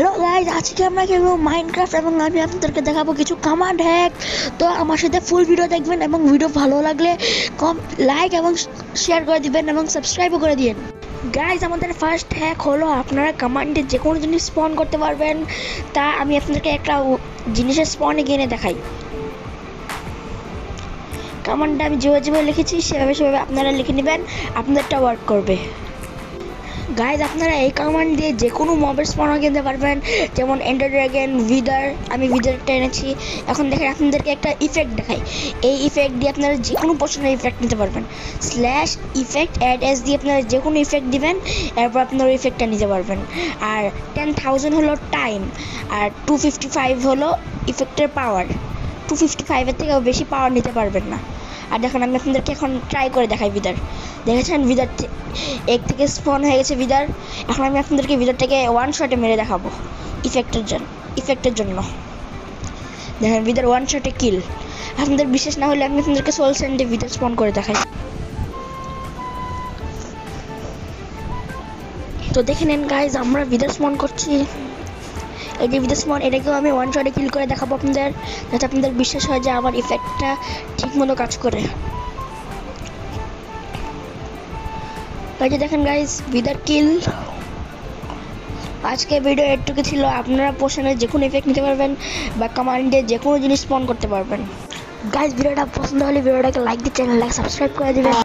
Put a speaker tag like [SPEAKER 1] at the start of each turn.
[SPEAKER 1] Hello guys, আজকে আমরা খেলবো মাইনক্রাফট এবং আমি আপনাদেরকে দেখাবো কিছু কমান্ড হ্যাক। তো আমার সাথে ফুল ভিডিও দেখবেন এবং ভিডিও ভালো লাগলে লাইক এবং শেয়ার করে দিবেন এবং সাবস্ক্রাইবও করে দিন। গাইজ, আমাদের ফার্স্ট হ্যাক হলো আপনারা কমান্ডে যে কোনো জিনিস স্পন করতে পারবেন। তা আমি আপনাদেরকে একটা জিনিসের স্পনে গিয়ে দেখাই। কমান্ডটা আমি যেভাবে লিখেছি সেভাবে আপনারা লিখে নেবেন, আপনাদেরটা ওয়ার্ক করবে। গাইজ, আপনারা এই কমান্ড দিয়ে যে কোনো মবের স্পন কিনতে পারবেন, যেমন এন্ডার ড্রাগন, উইদার। আমি উইদারটা এনেছি। এখন দেখেন আপনাদেরকে একটা ইফেক্ট দেখাই। এই ইফেক্ট দিয়ে আপনারা যে কোনো পছন্দের ইফেক্ট নিতে পারবেন। স্ল্যাশ ইফেক্ট অ্যাড এস দিয়ে আপনারা যে কোনো ইফেক্ট দিবেন, এরপর আপনারা ইফেক্টটা নিতে পারবেন। আর 10,000 হলো টাইম, আর 255 হলো ইফেক্টের পাওয়ার। 255-এর থেকেও বেশি পাওয়ার নিতে পারবেন না। আর দেখুন, আমি আপনাদেরকে এখন ট্রাই করে দেখাই উইদার। দেখেছেন উইদার এক থেকে স্পন হয়ে গেছে উইদার। এখন আমি আপনাদেরকে উইদারটাকে ওয়ান শটে মেরে দেখাবো ইফেক্টের জন্য। দেখেন উইদার ওয়ান শটে কিল। আপনাদের বিশেষ না হলে আমি আপনাদেরকে সোল স্যান্ডে উইদার স্পন করে দেখাই। তো দেখে নেন গাইজ, আমরা উইদার স্পন করছি। এই যে উইদার স্পন, এটাকেও আমি ওয়ান শটে কিল করে দেখাবো আপনাদের, যাতে আপনাদের বিশ্বাস হয় যে আমার ইফেক্টটা ঠিক মতো কাজ করে। এই যে দেখেন গাইজ, উইদার কিল। আজকে ভিডিও এটুকু ছিল। আপনারা পোশনে যে কোনো ইফেক্ট নিতে পারবেন বা কমান্ডে যে কোনো জিনিস স্পন করতে পারবেন। গাইজ, ভিডিওটা পছন্দ হলে ভিডিওটাকে লাইক দিয়ে চ্যানেলটাকে সাবস্ক্রাইব করে দিবেন।